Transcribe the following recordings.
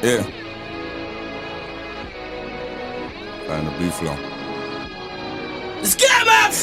Yeah. And the blue flow. Let's get him up!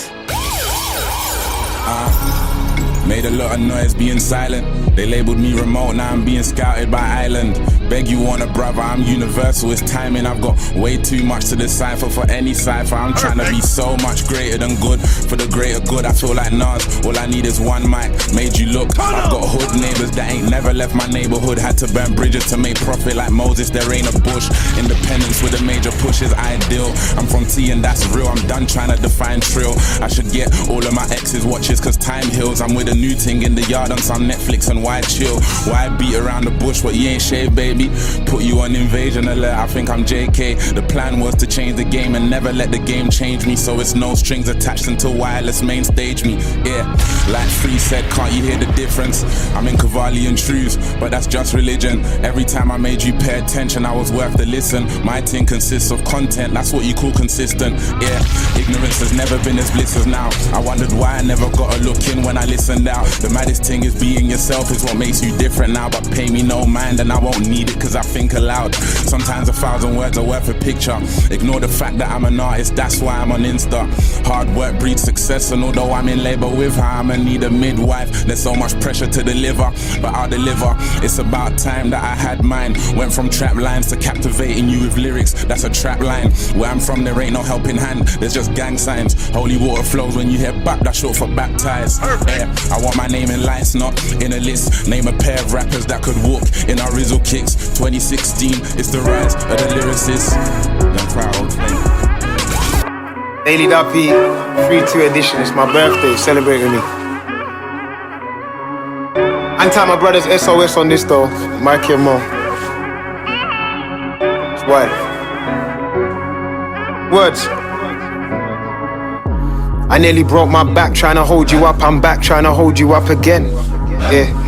Made a lot of noise being silent. They labeled me remote, now I'm being scouted by Island. Beg you want a brother, I'm universal, it's timing. I've got way too much to decipher for any cipher. I'm trying to be so much greater than good. For the greater good, I feel like Nas. All I need is one mic, made you look. I've got hood neighbors that ain't never left my neighborhood. Had to burn bridges to make profit like Moses, there ain't a bush. Independence with a major push is ideal. I'm from T and that's real, I'm done trying to define trill. I should get all of my exes watches cause time heals. I'm with a new thing in the yard on some Netflix and why chill? Why beat around the bush what you ain't shaved, baby? Put you on invasion alert, I think I'm JK. The plan was to change the game and never let the game change me. So it's no strings attached until wireless main stage me. Yeah, like Free said, can't you hear the difference? I'm in Cavalli and Shrews, but that's just religion. Every time I made you pay attention, I was worth the listen. My thing consists of content, that's what you call consistent. Yeah, ignorance has never been as bliss as now. I wondered why I never got a look in when I listened out. The maddest thing is being yourself is what makes you different now. But pay me no mind and I won't need it cause I think aloud. Sometimes 1,000 words are worth a picture. Ignore the fact that I'm an artist, that's why I'm on Insta. Hard work breeds success, and although I'm in labor with her, I'ma need a midwife. There's so much pressure to deliver, but I'll deliver. It's about time that I had mine. Went from trap lines to captivating you with lyrics. That's a trap line. Where I'm from there ain't no helping hand, there's just gang signs. Holy water flows when you hear bap, that's short for baptized. Yeah, I want my name in lights, not in a list. Name a pair of rappers that could walk in our Rizzle kicks. 2016, it's the rise of the lyricists. Young Crowd. Daily Duppy, 3-2 edition. It's my birthday, celebrate with me. Anti my brother's SOS on this though, Mikey and Mo. It's wild. Words. I nearly broke my back trying to hold you up. I'm back trying to hold you up again. Yeah.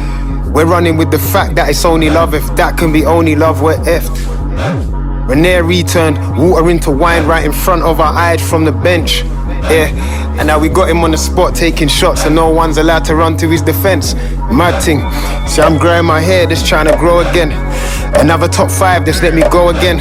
We're running with the fact that it's only love. If that can be only love, we're effed. Renier returned, water into wine right in front of our eyes from the bench. Yeah, and now we got him on the spot taking shots and no one's allowed to run to his defense. Mad thing. See, I'm growing my hair, just trying to grow again. Another top 5, just let me go again.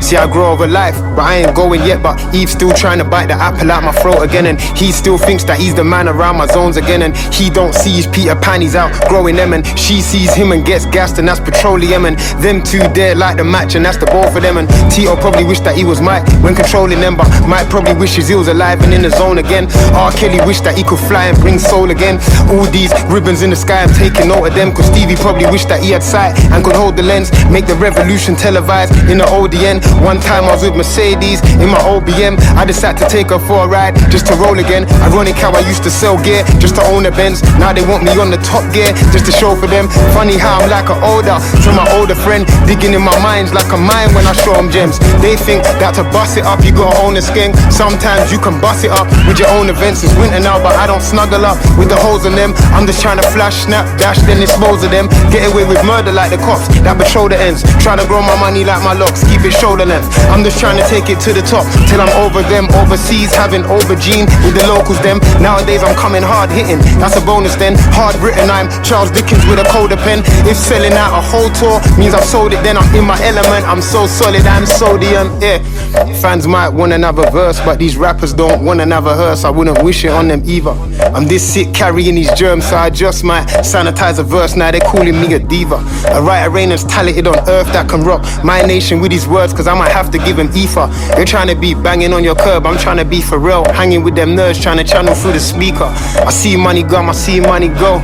See, I grow over life, but I ain't going yet. But Eve's still trying to bite the apple out my throat again. And he still thinks that he's the man around my zones again. And he don't see his Peter Pan, he's out growing them. And she sees him and gets gassed, and that's petroleum. And them two there like the match, and that's the both of them. And Tito probably wished that he was Mike when controlling them, but Mike probably wishes he was alive and in the zone again. R. Kelly wished that he could fly and bring soul again. All these ribbons in the sky, I'm taking note of them. Cause Stevie probably wished that he had sight and could hold the lens. Make the revolution televised in the ODN. One time I was with Mercedes in my OBM. I decided to take her for a ride just to roll again. Ironic how I used to sell gear just to own a Benz. Now they want me on the top gear just to show for them. Funny how I'm like an older to my older friend, digging in my minds like a mine when I show them gems. They think that to bust it up you gotta own a skeng. Sometimes you can bust it up with your own events. It's winter now but I don't snuggle up with the holes in them. I'm just trying to flash, snap, dash, then dispose of them. Get away with murder like the cops that patrol the ends. Trying to grow my money like my locks, keep it shoulder length. I'm just trying to take it to the top till I'm over them. Overseas having aubergine with the locals them. Nowadays I'm coming hard hitting, that's a bonus then. Hard written, I'm Charles Dickens with a coda pen. If selling out a whole tour means I've sold it, then I'm in my element. I'm so solid, I'm sodium, yeah. Fans might want another verse, but these rappers don't want another hearse. I wouldn't wish it on them either. I'm this sick carrying these germs, so I just might sanitize a verse. Now they're calling me a diva. A writer ain't as talented on earth that can rock my nation with these words, cause I might have to give him ether. You're trying to be banging on your curb, I'm trying to be for real. Hanging with them nerds, trying to channel through the speaker. I see money come, I see money go.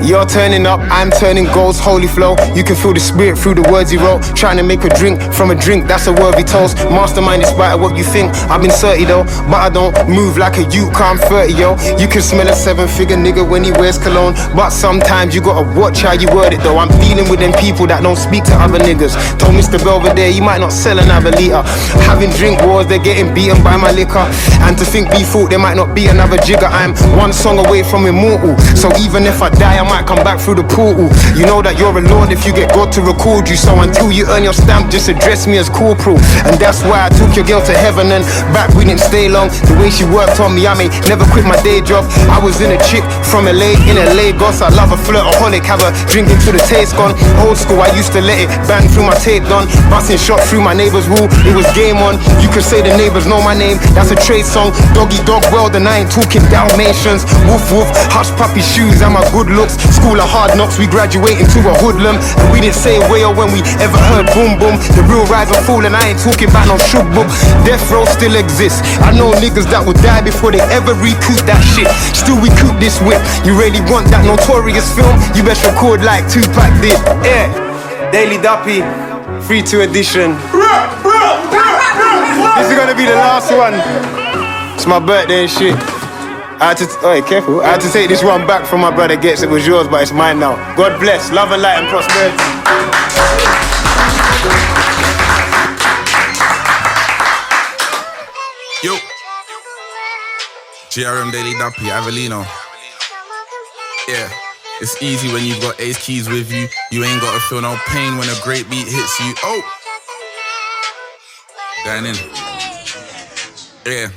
You're turning up, I'm turning goals, holy flow. You can feel the spirit through the words he wrote. Trying to make a drink from a drink, that's a worthy toast. Mastermind despite what you think. I've been 30 though, but I don't move like a youth, I'm 30 yo. You can smell a 7-figure nigga when he wears cologne, but sometimes you gotta watch how you word it though. I'm dealing with them people that don't speak to other niggas. Told Mr. Belvedere he might not sell another liter. Having drink wars, they're getting beaten by my liquor. And to think be thought there might not be another jigger. I'm one song away from immortal, so even if I die die, I might come back through the portal. You know that you're alone if you get God to record you. So until you earn your stamp, just address me as corporal. And that's why I took your girl to heaven and back, we didn't stay long. The way she worked on me, I may never quit my day job. I was in a chick from LA, in a Lagos. I love a flirtaholic, have a drink until the taste gone. Old school, I used to let it bang through my tape done. Busting shot through my neighbor's wall, it was game on. You could say the neighbors know my name, that's a trade song. Doggy dog world and I ain't talking Dalmatians. Woof woof, hush puppy shoes and my good looks. School of hard knocks, we graduate into a hoodlum. And we didn't say wail when we ever heard boom boom. The real rise and fall and I ain't talking about no shook book. Death row still exists. I know niggas that will die before they ever recoup that shit. Still we coop this whip. You really want that notorious film? You best record like Tupac did. Yeah, Daily Duppy, 3-2 edition. This is gonna be the last one. It's my birthday and shit. I had to, careful. I had to take this one back from my brother Gets. It was yours, but it's mine now. God bless, love and light and prosperity. Yo, GRM Daily Duppy, Avellino. Yeah, it's easy when you've got Ace Keys with you. You ain't gotta feel no pain when a great beat hits you. Oh, going in. Yeah.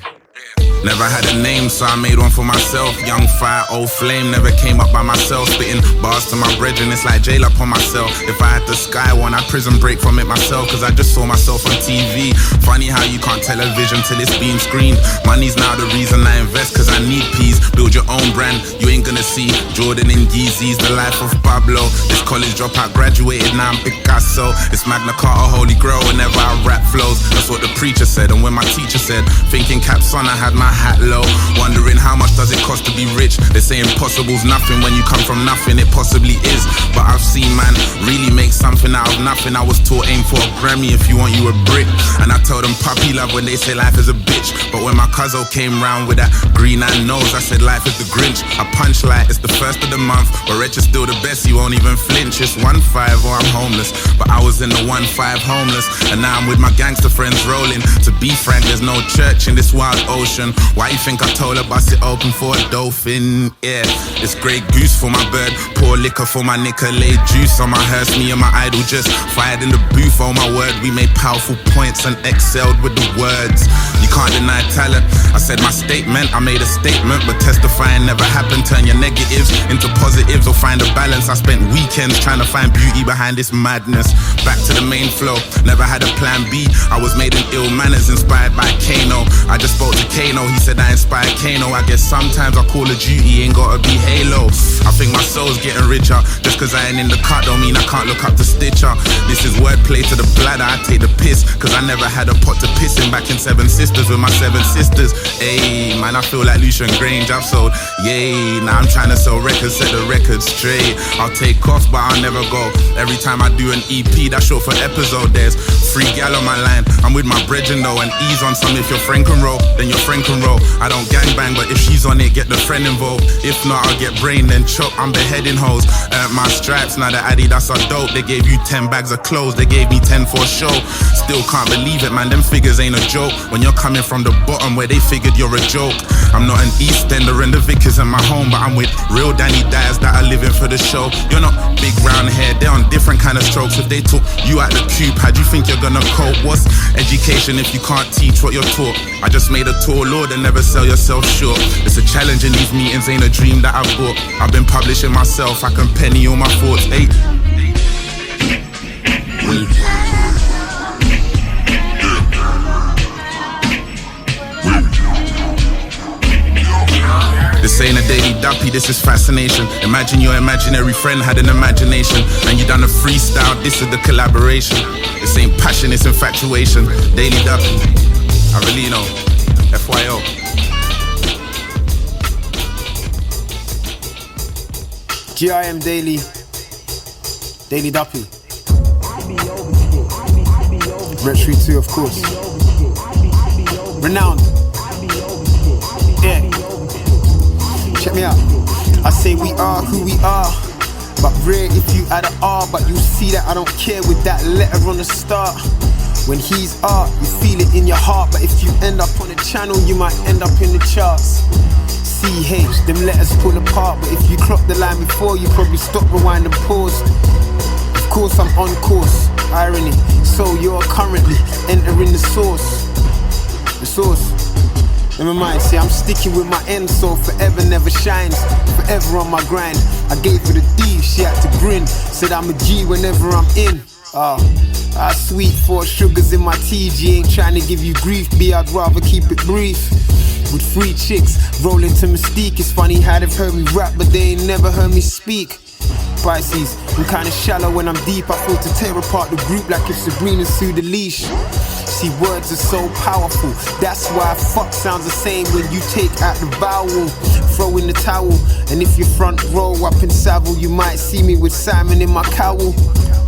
Never had a name, so I made one for myself. Young fire, old flame, never came up by myself. Spitting bars to my brethren, it's like jail up on myself. If I had the sky one, I'd prison break from it myself, cause I just saw myself on TV. Funny how you can't tell a vision till it's being screened. Money's now the reason I invest, cause I need peace. Build your own brand, you ain't gonna see Jordan and Yeezys, the life of Pablo. This college dropout graduated, now I'm Picasso. It's Magna Carta, Holy Grail, whenever I rap flows. That's what the preacher said, and when my teacher said, thinking caps on, I had my hat low, wondering how much does it cost to be rich. They say impossible's nothing when you come from nothing. It possibly is, but I've seen man really make something out of nothing. I was taught aim for a Grammy if you want you a brick. And I tell them puppy love when they say life is a bitch. But when my cousin came round with that green eye nose, I said life is the Grinch. I punch like it's the first of the month, but rich is still the best, you won't even flinch. It's 1-5 or I'm homeless, but I was in the 1-5 homeless. And now I'm with my gangster friends rolling. To be frank, there's no church in this wild ocean. Why you think I told her bust it open for a dolphin? Yeah, it's Grey Goose for my bird, pour liquor for my Nicolay juice on my hearse. Me and my idol just fired in the booth. Oh my word, we made powerful points and excelled with the words. You can't deny talent. I said my statement, I made a statement, but testifying never happened. Turn your negatives into positives or find a balance. I spent weekends trying to find beauty behind this madness. Back to the main flow, never had a plan B. I was made in ill manners, inspired by Kano. I just spoke to Kano, he said I inspired Kano. I guess sometimes I Call of Duty ain't gotta be Halo. I think my soul's getting richer. Just cause I ain't in the cut don't mean I can't look up to Stitcher. This is wordplay to the bladder, I take the piss, cause I never had a pot to piss in. Back in Seven Sisters with my 7 sisters. Ayy, man, I feel like Lucian Grange, I've sold, yay. Now I'm trying to sell records, set the record straight. I'll take off, but I'll never go. Every time I do an EP, that's short for episode. There's 3 gal on my line, I'm with my brethren though. And ease on some, if your friend can roll, then your friend can roll. I don't gangbang, but if she's on it, get the friend involved. If not, I'll get brain, then chop, I'm beheading hoes. My stripes, now the Adidas are dope. They gave you 10 bags of clothes, they gave me 10 for a show. Still can't believe it, man, them figures ain't a joke. When you're coming from the bottom where they figured you're a joke. I'm not an East Ender and the Vickers in my home, but I'm with real Danny Dyers that are living for the show. You're not big round hair, they're on different kind of strokes. If they took you out the coop, how do you think you're gonna cope? What's education if you can't teach what you're taught? I just made a tour, Lord, and never sell yourself short. It's a challenge in these meetings, ain't a dream that I've bought. I've been publishing myself, I can penny all my thoughts. Hey. This ain't a daily duppy, this is fascination. Imagine your imaginary friend had an imagination and you done a freestyle, this is the collaboration. This ain't passion, it's infatuation. Daily duppy, Avellino, FYO. GIM Daily Duppy. Red Street 2, of course. Renowned. Yeah. Check me out. I say we are who we are, but rare if you add an R. But you see that I don't care with that letter on the start. When he's art, you feel it in your heart. But if you end up on a channel, you might end up in the charts. CH, them letters pull apart. But if you clock the line before, you probably stop, rewind and pause. Of course I'm on course, irony. So you're currently entering the source. The source. Never mind, see I'm sticking with my end, so forever never shines. Forever on my grind. I gave her the D, she had to grin. Said I'm a G whenever I'm in. Sweet 4 sugars in my tea. G ain't trying to give you grief, B, I'd rather keep it brief. With 3 chicks, rolling to Mystique. It's funny how they've heard me rap, but they ain't never heard me speak. Pisces, I'm kinda shallow when I'm deep. I feel to tear apart the group like if Sabrina sued the leash. See, words are so powerful. That's why fuck sounds the same when you take out the vowel. Throw in the towel. And if you're front row up in Savile, you might see me with Simon in my cowl.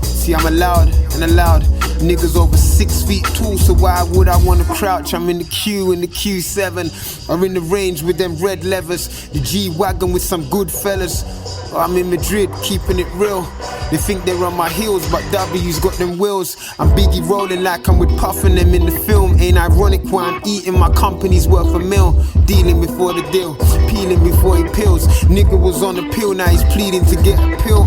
See, I'm allowed and allowed. Niggas over 6 feet tall, so why would I wanna crouch? I'm in the Q7, or in the range with them red levers. The G-Wagon with some good fellas. Or I'm in Madrid, keeping it real. They think they're on my heels, but W's got them wheels. I'm Biggie rolling like I'm with Puff and them in the film. Ain't ironic why I'm eating my company's worth a meal. Dealing before the deal, peeling before he peels. Nigga was on the pill, now he's pleading to get a pill.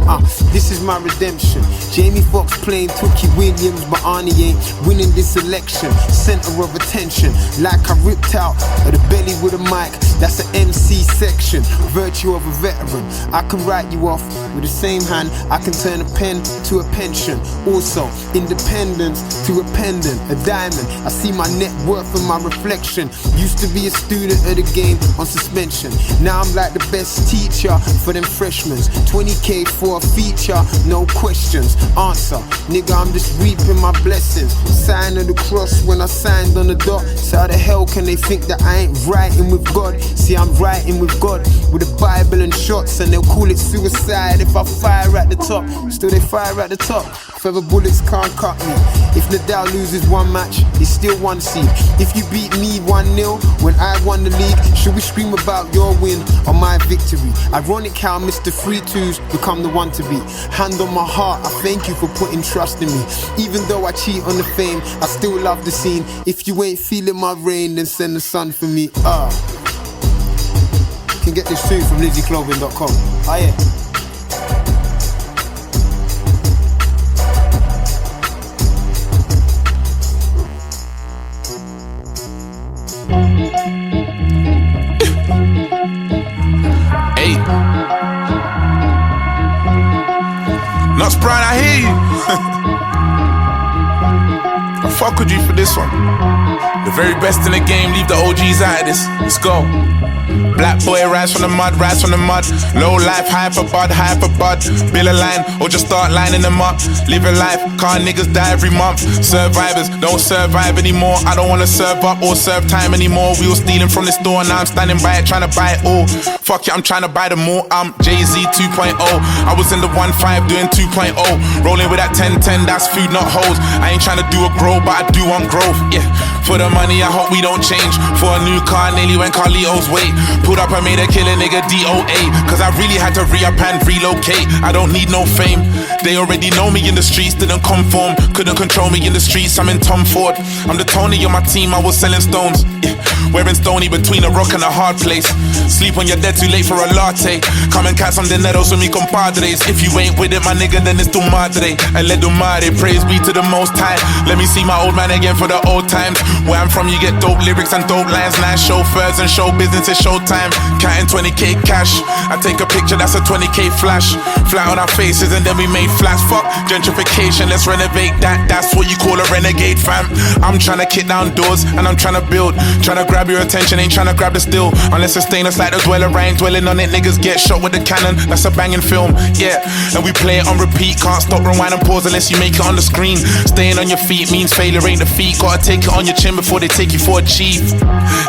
This is my redemption. Jamie Foxx playing Tookie Williams, but Arnie ain't winning this election. Center of attention, like I ripped out of the belly with a mic. That's an MC section, virtue of a veteran. I can write you off with the same hand. I can turn a pen to a pension. Also, independence to a pendant, a diamond. I see my net worth in my reflection. Used to be a student of the game on suspension. Now I'm like the best teacher for them freshmen. 20K for a feature, no questions. Answer, nigga, I'm just reaping my blessings. Sign of the cross when I signed on the dot. So how the hell can they think that I ain't writing with God? See, I'm writing with God, with the Bible and shots, and they'll call it suicide if I fire at the top. Still they fire at the top. Feather bullets can't cut me. If Nadal loses one match, he's still 1 seed. If you beat me 1-0 when I won the league, should we scream about your win or my victory? Ironic how Mr. 3-2's become the one to beat. Hand on my heart, I thank you for putting trust in me. Even though I cheat on the fame, I still love the scene. If you ain't feeling my rain, then send the sun for me. You can get this too from LizzieClothing.com. Yeah. Hey. Nuts Brian, I hear you. I fuck with you for this one. The very best in the game, leave the OGs out of this. Let's go. Black boy rise from the mud, rise from the mud. Low life, high for bud, high for bud. Build a line, or just start lining them up. Live a life, can't niggas die every month. Survivors don't survive anymore. I don't wanna serve up or serve time anymore. We were stealing from the store, now I'm standing by it, trying to buy it all. Fuck it, I'm trying to buy them more. I'm Jay-Z 2.0. I was in the 1.5 doing 2.0. Rolling with that 10-10, that's food, not hoes. I ain't trying to do a grow, but I do want growth. Yeah, for the money, I hope we don't change. For a new car, nearly went Carlito's way. Pulled up and made a killer nigga DOA. Cause I really had to re-up and relocate. I don't need no fame. They already know me in the streets, didn't conform. Couldn't control me in the streets, I'm in Tom Ford. I'm the Tony on my team, I was selling stones. Yeah. Wearing stony between a rock and a hard place. Sleep when you're dead, too late for a latte. Come and catch some dineros with me compadres. If you ain't with it, my nigga, then it's tu madre. And let do madre, praise be to the most high. Let me see my old man again for the old times. Where I'm from, you get dope lyrics and dope lines. Nice chauffeurs and show business, it's showtime. Counting 20K cash. I take a picture, that's a 20K flash. Flat on our faces and then we made flats. Fuck gentrification, let's renovate that. That's what you call a renegade, fam. I'm trying to kick down doors and I'm trying to build. Trying to grab your attention, ain't trying to grab the still. Unless it's stainless like the dweller, I ain't dwelling on it. Niggas get shot with the cannon, that's a banging film. Yeah, and we play it on repeat. Can't stop, rewind and pause unless you make it on the screen. Staying on your feet means failure ain't defeat. Gotta take it on your chin before they take you for a chief.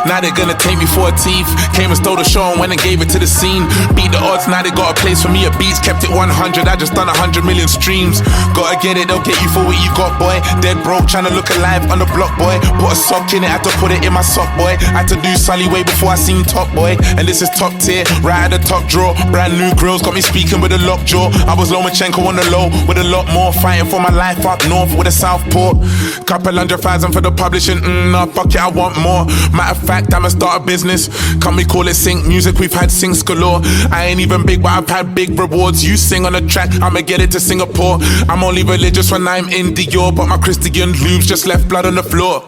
Now they're gonna take me for a thief. Came and stole the show and went and gave it to the scene. Beat the odds, now they got a place for me at Beats. Kept it 100, I just done 100 million streams. Gotta get it, they'll get you for what you got, boy. Dead broke, trying to look alive on the block, boy. Put a sock in it, had to put it in my sock, boy. Had to do Sully way before I seen top, boy. And this is top tier, right at the top drawer. Brand new grills, got me speaking with a locked jaw. I was Lomachenko on the low, with a lot more. Fighting for my life up north with a Southport. Couple 100,000 for the publishing. Nah, fuck it, I want more. Matter of fact, I'ma start a business. Can we call it sync music? We've had syncs galore. I ain't even big, but I've had big rewards. You sing on a track, I'ma get it to Singapore. I'm only religious when I'm in Dior, but my Christian lubes just left blood on the floor.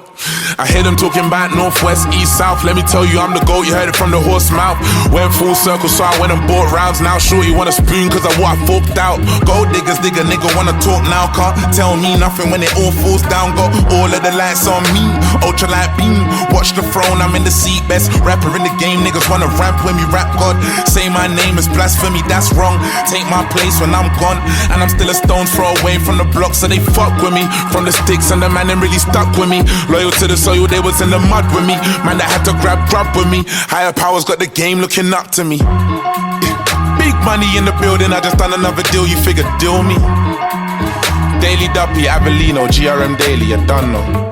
I hear them talking about northwest, east, south. Let me tell you, I'm the GOAT, you heard it from the horse mouth. Went full circle, so I went and bought rounds. Now shorty want a spoon, cause of what I forked out. Gold diggers, dig a nigga wanna talk now. Can't tell me nothing when it all falls down. Got all of the lights on me, ultralight beam. Watch the throne, I'm in the seat. Best rapper in the game, niggas wanna rap when we rap. God, say my name is blasphemy, that's wrong. Take my place when I'm gone, and I'm still a stone's throw away from the block. So they fuck with me, from the sticks, and the man them really stuck with me. Loyal to the soil, they was in the mud with me. Man that had to grab with me. Higher powers got the game looking up to me. Big money in the building, I just done another deal, you figure deal me. Daily Duppy, Avellino, GRM Daily, you done know.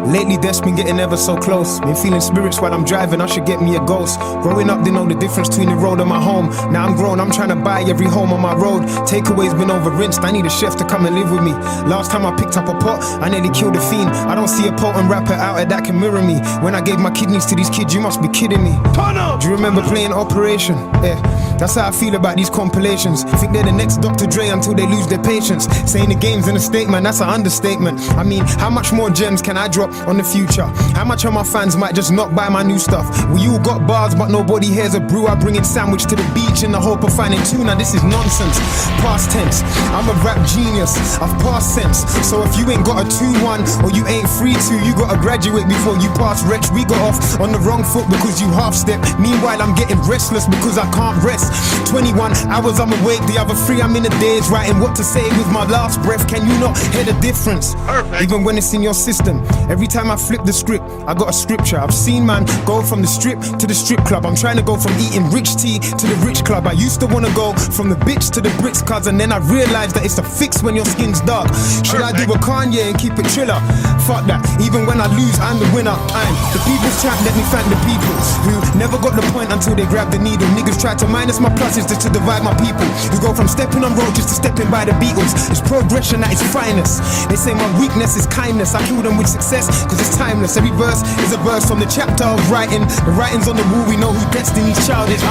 Lately death's been getting ever so close. Been feeling spirits while I'm driving, I should get me a ghost. Growing up, didn't know the difference between the road and my home. Now I'm grown, I'm trying to buy every home on my road. Takeaway's been over-rinsed, I need a chef to come and live with me. Last time I picked up a pot, I nearly killed a fiend. I don't see a potent rapper out there that can mirror me. When I gave my kidneys to these kids, you must be kidding me. Do you remember playing Operation? Yeah, that's how I feel about these compilations. Think they're the next Dr. Dre until they lose their patience. Saying the game's in a statement, that's an understatement. I mean, how much more gems can I drop on the future? How much of my fans might just not buy my new stuff? We all got bars, but nobody hears a brew. I bring in sandwich to the beach in the hope of finding tuna. This is nonsense, past tense. I'm a rap genius, I've passed sense. So if you ain't got a 2-1 or you ain't free to, you gotta graduate before you pass Rex. We got off on the wrong foot because you half step. Meanwhile I'm getting restless because I can't rest. 21 hours I'm awake, the other 3 I'm in the days writing what to say with my last breath. Can you not hear the difference? Perfect. Even when it's in your system. Every time I flip the script, I got a scripture. I've seen man go from the strip to the strip club. I'm trying to go from eating rich tea to the rich club. I used to wanna go from the bitch to the bricks, cuz, and then I realized that it's a fix when your skin's dark. Should I do a Kanye and keep it triller? Fuck that, even when I lose, I'm the winner. I'm the people's champ, let me thank the people who never got the point until they grabbed the needle. Niggas try to minus my pluses just to divide my people. You go from stepping on roaches to stepping by the Beatles. It's progression at its finest. They say my weakness is kindness. I kill them with success, cause it's timeless. Every verse is a verse from the chapter of writing. The writing's on the wall, we know who Destiny's Child is.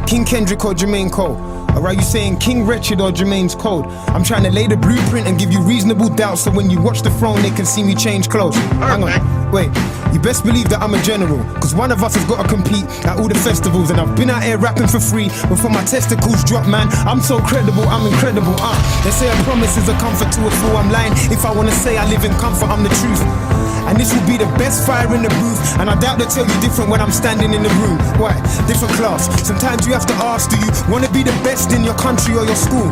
King Kendrick or Jermaine Cole? Or are you saying King Wretched or Jermaine's Code? I'm trying to lay the blueprint and give you reasonable doubt, so when you watch the throne they can see me change clothes. Hang on, wait, you best believe that I'm a general, cause one of us has got to compete at all the festivals. And I've been out here rapping for free before my testicles drop, man. I'm so credible, I'm incredible. They say a promise is a comfort to a fool. I'm lying if I wanna say I live in comfort, I'm the truth. And this will be the best fire in the booth. And I doubt they'll tell you different when I'm standing in the room. Why? Different class. Sometimes you have to ask, do you want to be the best in your country or your school?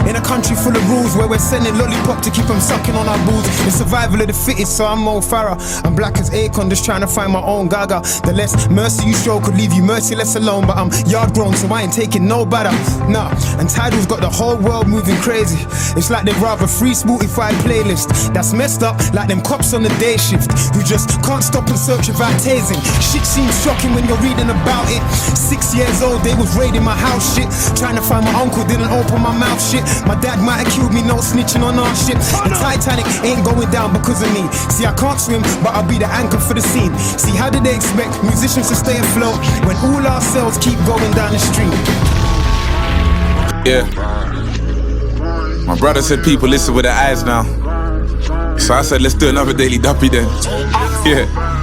In a country full of rules where we're sending lollipop to keep them sucking on our balls. It's survival of the fittest, so I'm Mo Farah. I'm black as Akon, just trying to find my own gaga. The less mercy you show could leave you merciless alone. But I'm yard grown, so I ain't taking no batter. Nah, and Tidal's got the whole world moving crazy. It's like they'd rather free Spotify playlist. That's messed up, like them cops on the day shift who just can't stop and search without tasing. Shit seems shocking when you're reading about it. 6 years old, they was raiding my house shit. Trying to find my uncle, didn't open my mouth shit. My dad might have killed me, no snitching on our ship. The Titanic ain't going down because of me. See, I can't swim, but I'll be the anchor for the scene. See, how do they expect musicians to stay afloat when all our cells keep going down the street? Yeah. My brother said people listen with their eyes now. So I said, let's do another Daily Duppy then. Yeah.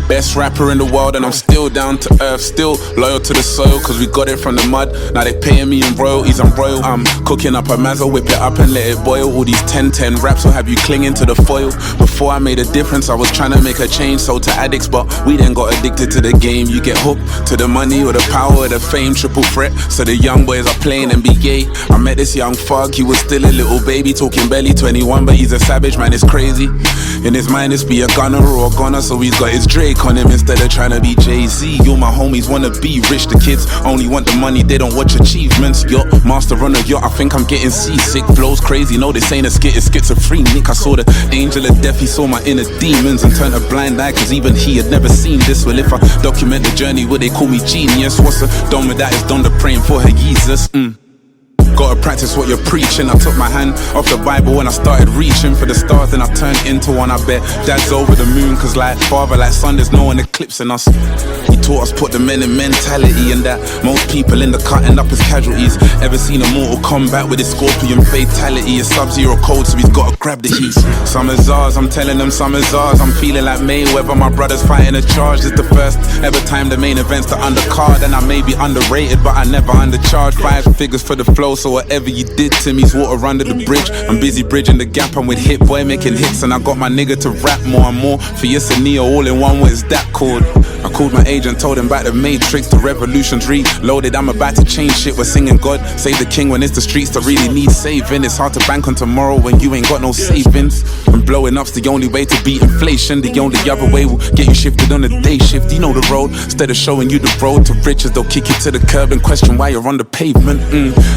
Best rapper in the world, and I'm still down to earth, still loyal to the soil, cause we got it from the mud. Now they paying me in royalties, I'm royal. I'm cooking up a mazza, whip it up and let it boil. All these 10-10 raps will have you clinging to the foil. Before I made a difference, I was trying to make a change, sold to addicts, but we then got addicted to the game. You get hooked to the money or the power or the fame, triple threat. So the young boys are playing and be gay. I met this young fuck, he was still a little baby, talking barely 21, but he's a savage, man, it's crazy. In his mind it's be a gunner or a gunner, so he's got his Drake on him instead of trying to be Jay-Z. All my homies wanna be rich, the kids only want the money, they don't watch achievements. Yacht, master on a yacht, I think I'm getting seasick. Flows crazy, no this ain't a skit, it's schizophrenic. I saw the angel of death, he saw my inner demons and turned a blind eye, cause even he had never seen this. Well, if I document the journey, would they call me genius? What's a dome with that? It's done the praying for her Jesus. Gotta practice what you're preaching. I took my hand off the Bible when I started reaching for the stars, then I turned into one. I bet dad's over the moon, cause like father, like son, there's no one eclipsing us. He taught us put the men in mentality, and that most people in the cut end up as casualties. Ever seen a Mortal Kombat with his scorpion fatality? A Sub-Zero code, so he's gotta grab the heat. Summer's ours, I'm telling them summer's ours. I'm feeling like Mayweather, my brother's fighting a charge. This the first ever time the main event's the undercard, and I may be underrated, but I never undercharged. 5 figures for the flow, so whatever you did to me's water under the bridge. I'm busy bridging the gap, I'm with Hit Boy making hits, and I got my nigga to rap more and more. For yes and Neo all in one, what is that called? I called my agent, told him about the Matrix, the revolution's reloaded. I'm about to change shit, we're singing God save the king when it's the streets that really need saving. It's hard to bank on tomorrow when you ain't got no savings. And blowing up's the only way to beat inflation. The only other way will get you shifted on a day shift. You know the road, instead of showing you the road to riches, they'll kick you to the curb and question why you're on the pavement.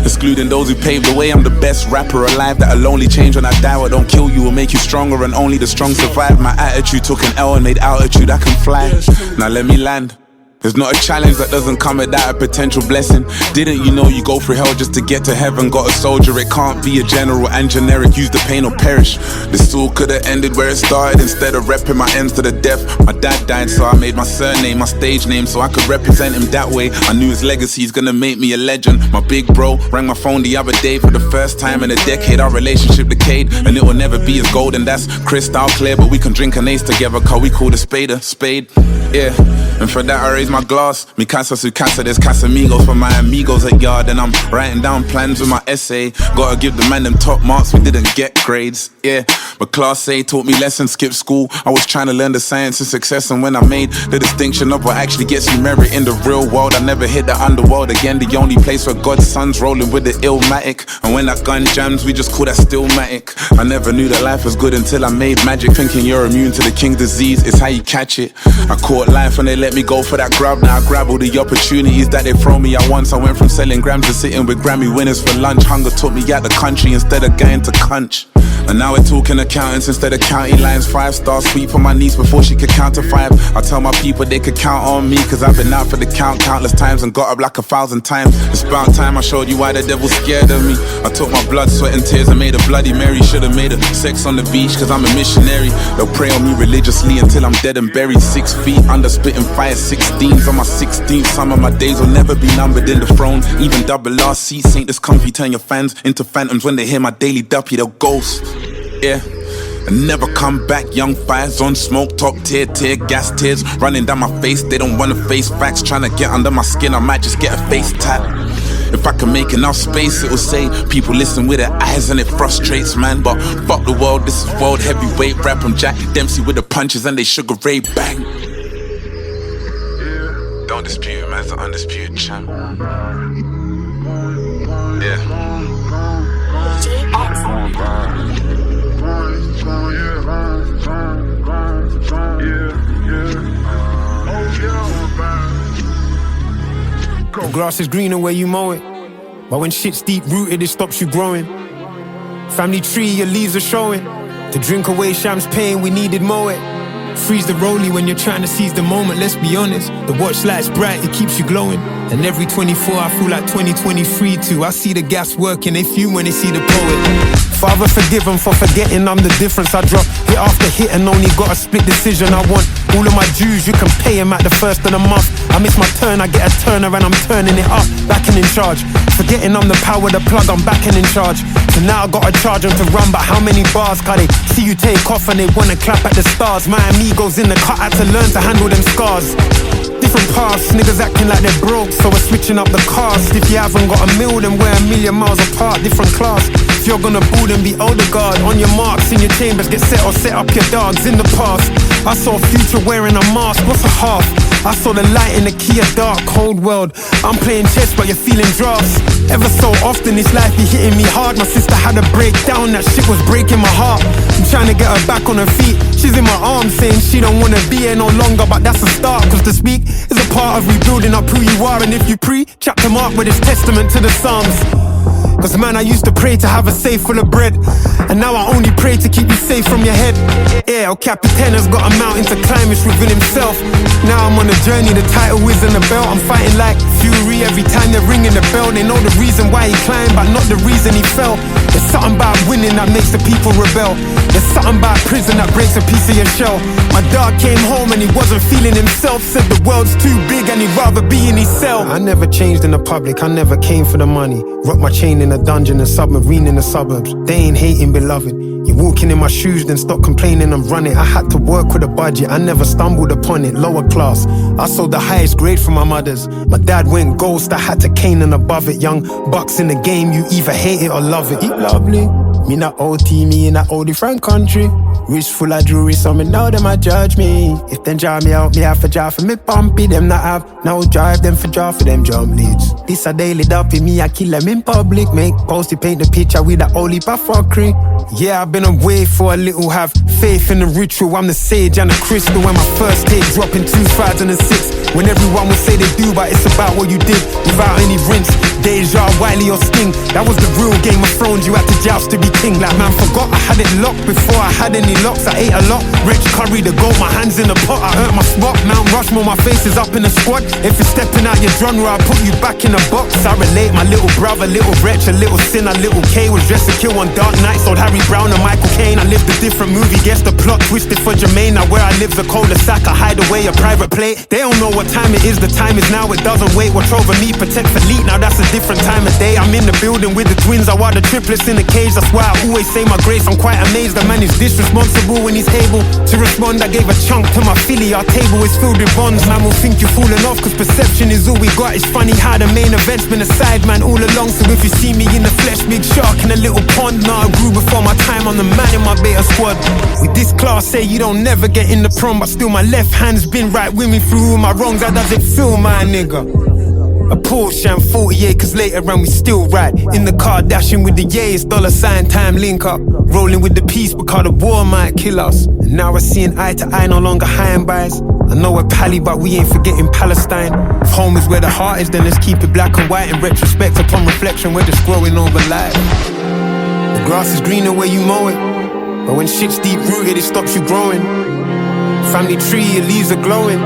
Excluding those who paved the way, I'm the best rapper alive. That'll only change when I die. What don't kill you will make you stronger, and only the strong survive. My attitude took an L and made altitude I can fly. Now let me land. There's not a challenge that doesn't come without a potential blessing. Didn't you know you go through hell just to get to heaven? Got a soldier, it can't be a general and generic. Use the pain or perish. This all could've ended where it started. Instead of repping my ends to the death, my dad died, so I made my surname my stage name, so I could represent him that way. I knew his legacy's gonna make me a legend. My big bro rang my phone the other day. For the first time in a decade, our relationship decayed, and it will never be as golden. That's crystal clear, but we can drink an ace together, cause we call a spade. Yeah, and for that I raise my glass. Mi casa su casa, there's Casamigos for my amigos at yard. And I'm writing down plans with my essay. Gotta give the man them top marks, we didn't get grades. Yeah, but class A taught me lessons, skip school. I was trying to learn the science of success, and when I made the distinction of what actually gets you merit in the real world, I never hit the underworld again. The only place where God's son's rolling with the illmatic. And when that gun jams, we just call that stillmatic. I never knew that life was good until I made magic. Thinking you're immune to the king's disease, it's how you catch it. I caught life when they let me go for that grub. Now I grab all the opportunities that they throw me at once. I went from selling grams to sitting with Grammy winners for lunch. Hunger took me out the country instead of going to Cunch. And now we're talking accountants instead of county lines. 5-star sweet for my niece before she could count to 5. I tell my people they could count on me, cause I've been out for the count countless times and got up like 1,000 times. It's about time I showed you why the devil's scared of me. I took my blood, sweat and tears and made a Bloody Mary. Should've made a sex on the beach, cause I'm a missionary. They'll pray on me religiously until I'm dead and buried. 6 feet under spitting fire, 16s on my 16th. Some of my days will never be numbered in the throne. Even double R seats ain't this comfy. Turn your fans into phantoms when they hear my daily duppy, they'll ghost. Yeah, and never come back. Young fires on smoke, top tier gas tears running down my face. They don't wanna face facts, trying to get under my skin. I might just get a face tap. If I can make enough space, it will say people listen with their eyes and it frustrates, man. But fuck the world, this is world heavyweight rap. I'm Jack Dempsey with the punches and they Sugar Ray bang. Don't dispute him as the undisputed champ. Yeah. The grass is greener where you mow it, but when shit's deep rooted, it stops you growing. Family tree, your leaves are showing. To drink away Sham's pain, we needed mow it. Freeze the rollie when you're trying to seize the moment, let's be honest. The watch light's bright, it keeps you glowing. And every 24 I feel like 2023 too. I see the gas working, they fume when they see the poet. Father forgive them for forgetting I'm the difference. I drop hit after hit and only got a split decision. I want all of my dues, you can pay him at the first of the month. I miss my turn, I get a turner and I'm turning it up. Backing in charge, forgetting I'm the power, the plug, I'm backing in charge. So now I gotta charge them to run, but how many bars? Cause they see you take off and they wanna clap at the stars. My amigos in the cut had to learn to handle them scars. Different paths, niggas acting like they're broke, so we're switching up the cast. If you haven't got a mil, then we're a million miles apart, different class. If you're gonna boo, then be older guard. On your marks, in your chambers, get set or set up your dogs. In the past, I saw Future wearing a mask, what's a half? I saw the light in the key of dark, cold world. I'm playing chess, but you're feeling drafts. Ever so often, this life be hitting me hard. My sister had a breakdown, that shit was breaking my heart. I'm trying to get her back on her feet. She's in my arms saying she don't wanna be here no longer, but that's a start. Cause to speak is a part of rebuilding up who you are. And if you pre, chapter mark with this testament to the Psalms. Cause man, I used to pray to have a safe full of bread, and now I only pray to keep you safe from your head. Yeah, El Capitan has got a mountain to climb, it's within himself. Now I'm on a journey, the title is in the belt. I'm fighting like Fury every time they're ringing the bell. They know the reason why he climbed, but not the reason he fell. There's something about winning that makes the people rebel. There's something about prison that breaks a piece of your shell. My dog came home and he wasn't feeling himself. Said the world's too big and he'd rather be in his cell. I never changed in the public, I never came for the money. Rock my chain in a dungeon and submarine in the suburbs. They ain't hating, beloved. You're walking in my shoes, then stop complaining and run it. I had to work with a budget, I never stumbled upon it. Lower class, I sold the highest grade for my mothers. My dad went ghost, I had to cane and above it. Young bucks in the game, you either hate it or love it. Eat lovely, me not OT, me in a all different country. Wrist full of jewelry, so me know them a judge me. If them jar me out, me have to jar for me pumpy. Them not have no drive, them for jar for them jump leads. This a daily dumpy, me I kill them in public. Make posty paint the picture with a holy fuckery. Yeah, I've been away for a little, have faith in the ritual. I'm the sage and the crystal. When my first tape dropped in 2006, when everyone would say they do, but it's about what you did without any rinse. Deja, Wiley or Sting, that was the real Game of Thrones. You had to joust to be king. Like man forgot I had it locked before I had any locks. I ate a lot, rich curry the goat, my hands in the pot. I hurt my spot, Mount Rushmore, my face is up in the squad. If you're stepping out your genre, I put you back in a box. I relate, my little brother, little wretch, a little sinner, little K was dressed to kill on dark nights. Old Harry Brown and Michael Caine. I lived a different movie, guess the plot twisted for Jermaine. Now where I live's a cul-de-sac, I hide away a private plate. They don't know what time it is, the time is now, it doesn't wait. Watch over me, protect elite, now that's a different time of day. I'm in the building with the twins, I want the triplets in the cage. That's why I always say my grace, I'm quite amazed. The man is disresponsible when he's able to respond. I gave a chunk to my Philly, our table is filled with bonds. Man will think you're falling off, cause perception is all we got. It's funny how the main event's been a side man all along. So if you see me in the flesh, big shark in a little pond. Now I grew before my time, I'm the man in my beta squad. With this class, say you don't never get in the prom, but still my left hand's been right with me through all my wrongs. How does it feel, my nigga? A Porsche and 40 acres later and we still ride in the car, dashing with the yays, $ time link up, rolling with the peace because the war might kill us. And now we're seeing eye to eye, no longer high and buys. I know we're pally, but we ain't forgetting Palestine. If home is where the heart is, then let's keep it black and white. In retrospect, upon reflection, we're just growing over life. The grass is greener where you mow it, but when shit's deep rooted, it stops you growing. Family tree, your leaves are glowing.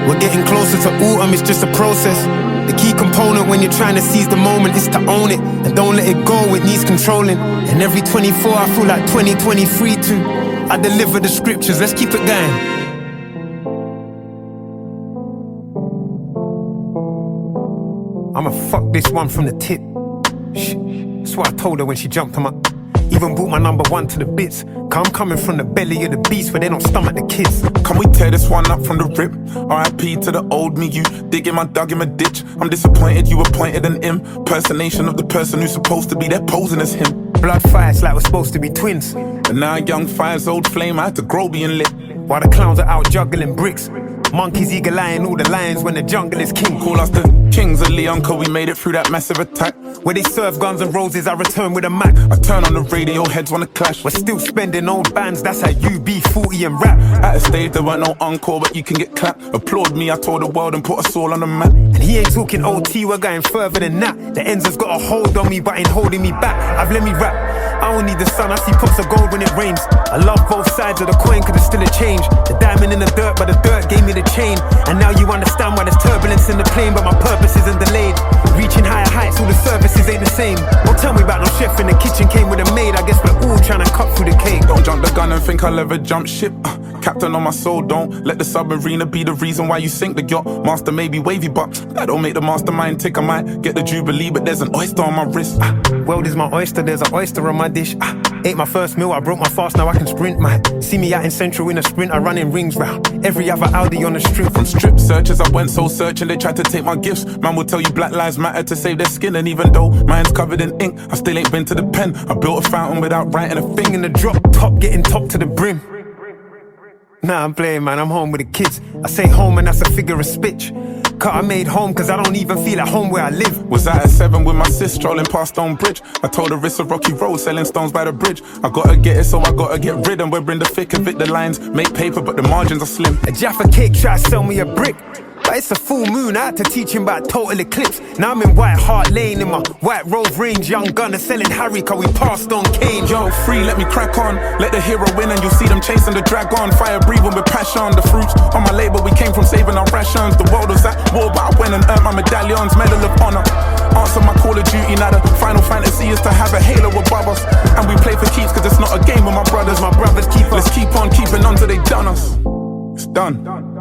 We're getting closer to autumn, it's just a process. The key component when you're trying to seize the moment is to own it and don't let it go, it needs controlling. And every 24 I feel like 2023 too. I deliver the scriptures, let's keep it going. I'ma fuck this one from the tip. Shh, that's what I told her when she jumped on my... Even brought my number one to the bits. Cause I'm coming from the belly of the beast where they don't stomach the kids. Can we tear this one up from the rip? R.I.P. to the old me, you digging my dug in my ditch. I'm disappointed you appointed an impersonation of the person who's supposed to be there posing as him. Blood fights like we're supposed to be twins. And now a young fire's old flame, I had to grow being lit. While the clowns are out juggling bricks. Monkeys eagle-eyeing all the lions when the jungle is king. Call us the kings of Leon, cause we made it through that massive attack. Where they serve guns and roses, I return with a Mac. I turn on the radio, heads wanna clash. We're still spending old bands, that's how you be 40 and rap. At a stage there weren't no encore, but you can get clapped. Applaud me, I told the world and put us all on the map. And he ain't talking OT, we're going further than that. The ends has got a hold on me, but ain't holding me back. I've let me rap, I don't need the sun, I see pots of gold when it rains. I love both sides of the coin, cause it's still a change. The diamond in the dirt, but the dirt gave me the chain. And now you understand why there's turbulence in the plane, but my purpose isn't delayed. Reaching higher heights, all the services ain't the same. Don't tell me about no chef in the kitchen, came with a maid. I guess we're all trying to cut through the cake. Don't jump the gun and think I'll ever jump ship. Captain on my soul, don't let the submariner be the reason why you sink the yacht. Master may be wavy, but that don't make the mastermind tick. I might get the jubilee, but there's an oyster on my wrist. World is my oyster, there's an oyster on my dish. Ate my first meal, I broke my fast, now I can sprint, man. See me out in Central in a sprint, I run in rings round every other Audi on the strip. From strip searchers, I went soul searching, they tried to take my gifts. Man will tell you Black Lives Matter to save their skin, and even though mine's covered in ink, I still ain't been to the pen. I built a fountain without writing a thing. In the drop top, getting top to the brim. Nah, I'm playing, man, I'm home with the kids. I say home and that's a figure of speech. Cause I made home cause I don't even feel at home where I live. Was out at 7 with my sis strolling past Stone Bridge. I told her it's a rocky road, selling stones by the bridge. I gotta get it, so I gotta get rid. And we're in the thick of it, the lines make paper but the margins are slim. A Jaffa cake try to sell me a brick. But it's a full moon, I had to teach him about total eclipse. Now I'm in White Hart Lane in my white Road Range. Young gunner selling Harry, cause we passed on Kane. Yo, free, let me crack on. Let the hero win and you'll see them chasing the dragon. Fire breathing with passion. The fruits on my label, we came from saving our rations. The world was at war, but I went and earned my medallions. Medal of honor. Answer my Call of Duty, now the final fantasy is to have a halo above us. And we play for keeps cause it's not a game with my brothers. My brothers keep us. Let's keep on keeping on till they done us. It's done.